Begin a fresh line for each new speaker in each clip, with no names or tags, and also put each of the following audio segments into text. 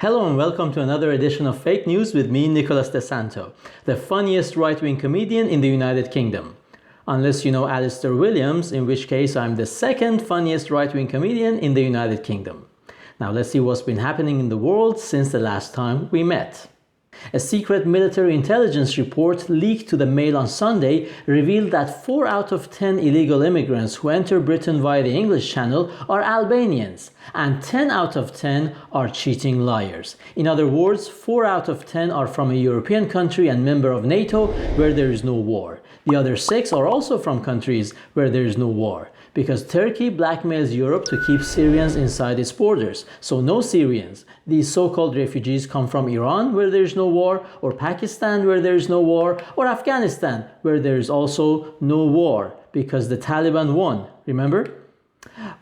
Hello and welcome to another edition of Fake News with me, Nicholas de Santo, the funniest right-wing comedian in the United Kingdom. Unless you know Alistair Williams, in which case I'm the second funniest right-wing comedian in the United Kingdom. Now let's see what's been happening in the world since the last time we met. A secret military intelligence report leaked to the Mail on Sunday revealed that 4 out of 10 illegal immigrants who enter Britain via the English Channel are Albanians, and 10 out of 10 are cheating liars. In other words, 4 out of 10 are from a European country and member of NATO where there is no war. The other 6 are also from countries where there is no war, because Turkey blackmails Europe to keep Syrians inside its borders. So no Syrians. These so-called refugees come from Iran, where there is no war, or Pakistan, where there is no war, or Afghanistan, where there is also no war, because the Taliban won, remember?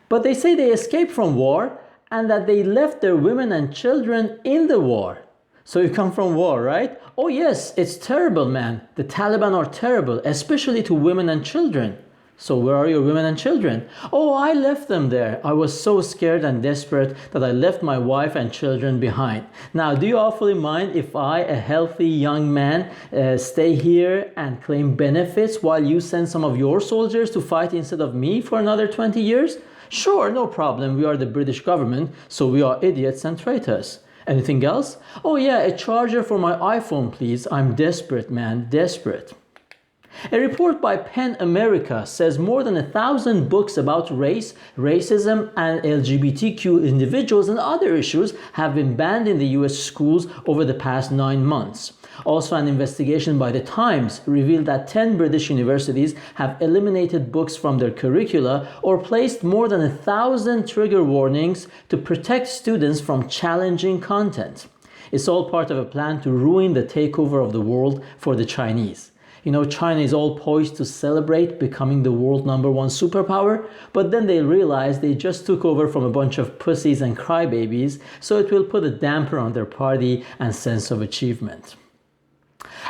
But they say they escaped from war and that they left their women and children in the war. So you come from war, right? Oh yes, it's terrible, man. The Taliban are terrible, especially to women and children. So where are your women and children? Oh, I left them there. I was so scared and desperate that I left my wife and children behind. Now, do you awfully mind if I, a healthy young man, stay here and claim benefits while you send some of your soldiers to fight instead of me for another 20 years? Sure, no problem. We are the British government, so we are idiots and traitors. Anything else? Oh yeah, a charger for my iPhone, please. I'm desperate, man, desperate. A report by PEN America says more than 1,000 books about race, racism, and LGBTQ individuals and other issues have been banned in the US schools over the past 9 months. Also, an investigation by The Times revealed that 10 British universities have eliminated books from their curricula or placed more than 1,000 trigger warnings to protect students from challenging content. It's all part of a plan to ruin the takeover of the world for the Chinese. You know, China is all poised to celebrate becoming the world #1 superpower, but then they realize they just took over from a bunch of pussies and crybabies, so it will put a damper on their party and sense of achievement.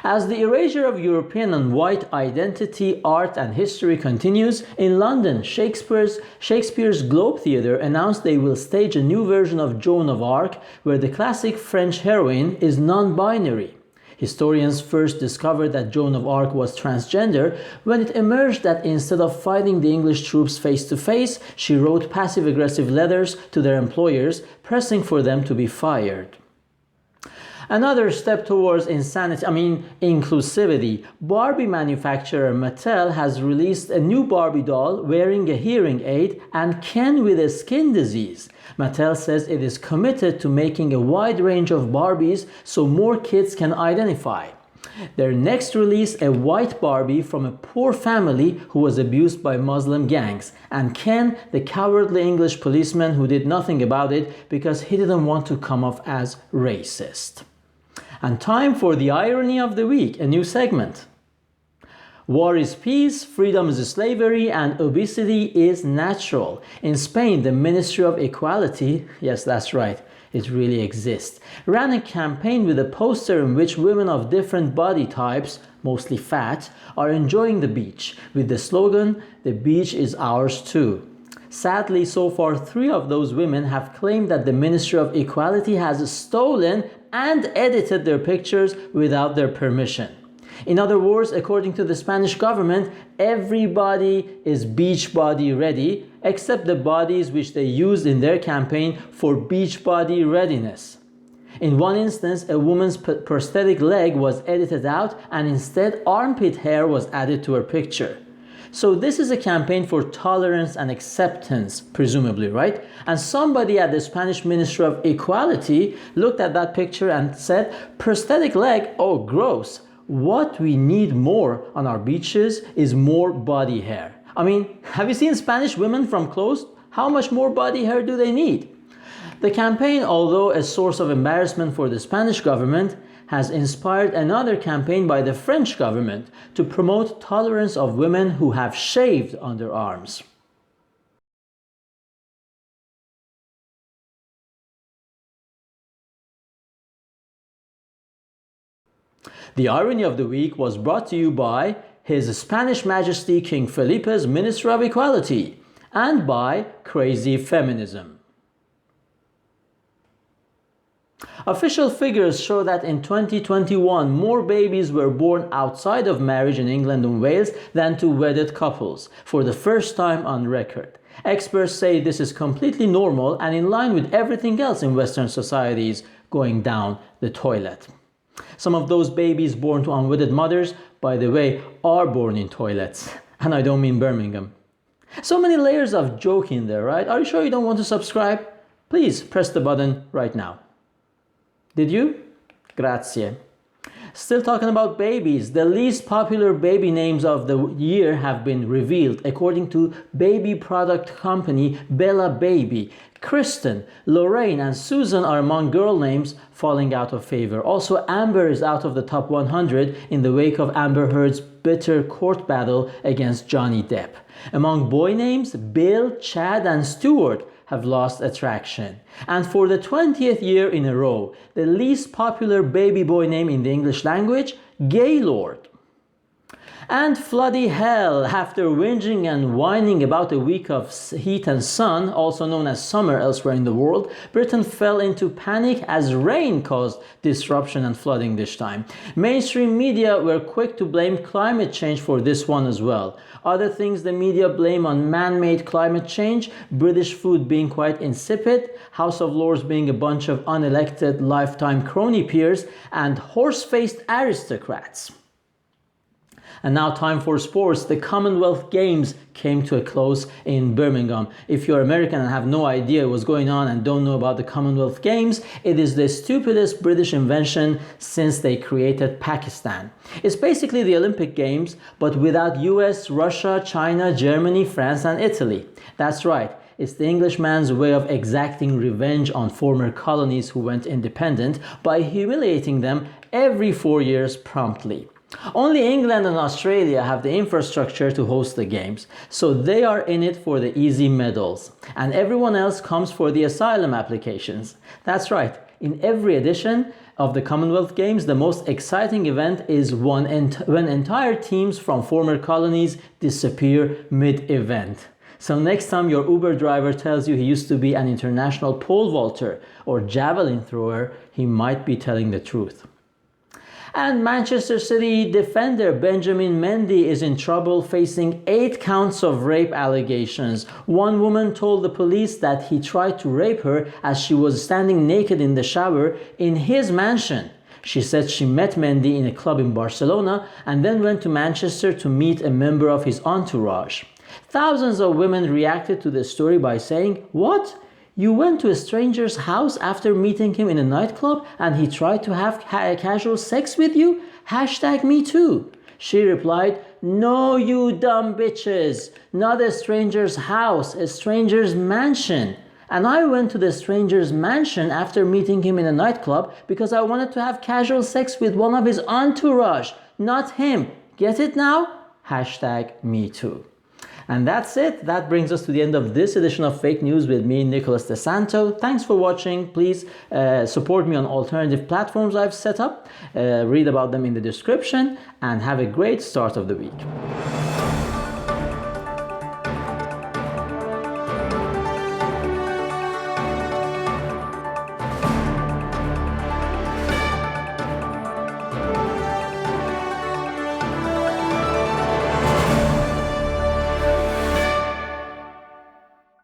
As the erasure of European and white identity, art and history continues, in London, Shakespeare's Globe Theatre announced they will stage a new version of Joan of Arc where the classic French heroine is non-binary. Historians first discovered that Joan of Arc was transgender when it emerged that instead of fighting the English troops face to face, she wrote passive-aggressive letters to their employers, pressing for them to be fired. Another step towards inclusivity. Barbie manufacturer Mattel has released a new Barbie doll wearing a hearing aid and Ken with a skin disease. Mattel says it is committed to making a wide range of Barbies so more kids can identify. Their next release, a white Barbie from a poor family who was abused by Muslim gangs, and Ken, the cowardly English policeman who did nothing about it because he didn't want to come off as racist. And time for the irony of the week, a new segment. War is peace, freedom is slavery, and obesity is natural. In Spain, the Ministry of Equality, yes, that's right, it really exists, ran a campaign with a poster in which women of different body types, mostly fat, are enjoying the beach, with the slogan, "The beach is ours too." Sadly, so far 3 of those women have claimed that the Ministry of Equality has stolen and edited their pictures without their permission. In other words, according to the Spanish government, everybody is beach body ready, except the bodies which they used in their campaign for beach body readiness. In one instance, a woman's prosthetic leg was edited out and instead armpit hair was added to her picture. So this is a campaign for tolerance and acceptance, presumably, right? And somebody at the Spanish Ministry of Equality looked at that picture and said, prosthetic leg, oh gross. What we need more on our beaches is more body hair. I mean, have you seen Spanish women from close? How much more body hair do they need? The campaign, although a source of embarrassment for the Spanish government, has inspired another campaign by the French government to promote tolerance of women who have shaved underarms. The irony of the week was brought to you by His Spanish Majesty King Felipe's Minister of Equality and by Crazy Feminism. Official figures show that in 2021, more babies were born outside of marriage in England and Wales than to wedded couples, for the first time on record. Experts say this is completely normal and in line with everything else in Western societies going down the toilet. Some of those babies born to unwedded mothers, by the way, are born in toilets. And I don't mean Birmingham. So many layers of joke in there, right? Are you sure you don't want to subscribe? Please press the button right now. Did you? Grazie. Still talking about babies, the least popular baby names of the year have been revealed according to baby product company Bella Baby. Kristen, Lorraine and Susan are among girl names falling out of favor. Also, Amber is out of the top 100 in the wake of Amber Heard's bitter court battle against Johnny Depp. Among boy names, Bill, Chad and Stuart have lost attraction. And for the 20th year in a row, the least popular baby boy name in the English language, Gaylord. And bloody hell, after whinging and whining about a week of heat and sun, also known as summer elsewhere in the world, Britain fell into panic as rain caused disruption and flooding this time. Mainstream media were quick to blame climate change for this one as well. Other things the media blame on man-made climate change, British food being quite insipid, House of Lords being a bunch of unelected lifetime crony peers, and horse-faced aristocrats. And now time for sports. The Commonwealth Games came to a close in Birmingham. If you're American and have no idea what's going on and don't know about the Commonwealth Games, it is the stupidest British invention since they created Pakistan. It's basically the Olympic Games, but without US, Russia, China, Germany, France and Italy. That's right. It's the Englishman's way of exacting revenge on former colonies who went independent by humiliating them every 4 years promptly. Only England and Australia have the infrastructure to host the games, so they are in it for the easy medals, and everyone else comes for the asylum applications. That's right, in every edition of the Commonwealth Games, the most exciting event is when entire teams from former colonies disappear mid-event. So next time your Uber driver tells you he used to be an international pole vaulter or javelin thrower, he might be telling the truth. And Manchester City defender Benjamin Mendy is in trouble, facing 8 counts of rape allegations. One woman told the police that he tried to rape her as she was standing naked in the shower in his mansion. She said she met Mendy in a club in Barcelona and then went to Manchester to meet a member of his entourage. Thousands of women reacted to the story by saying, "What? You went to a stranger's house after meeting him in a nightclub and he tried to have casual sex with you? #MeToo." She replied, "No, you dumb bitches. Not a stranger's house, a stranger's mansion. And I went to the stranger's mansion after meeting him in a nightclub because I wanted to have casual sex with one of his entourage, not him. Get it now? #MeToo." And that's it. That brings us to the end of this edition of Fake News with me, Nicholas De Santo. Thanks for watching. Please support me on alternative platforms I've set up. Read about them in the description and have a great start of the week.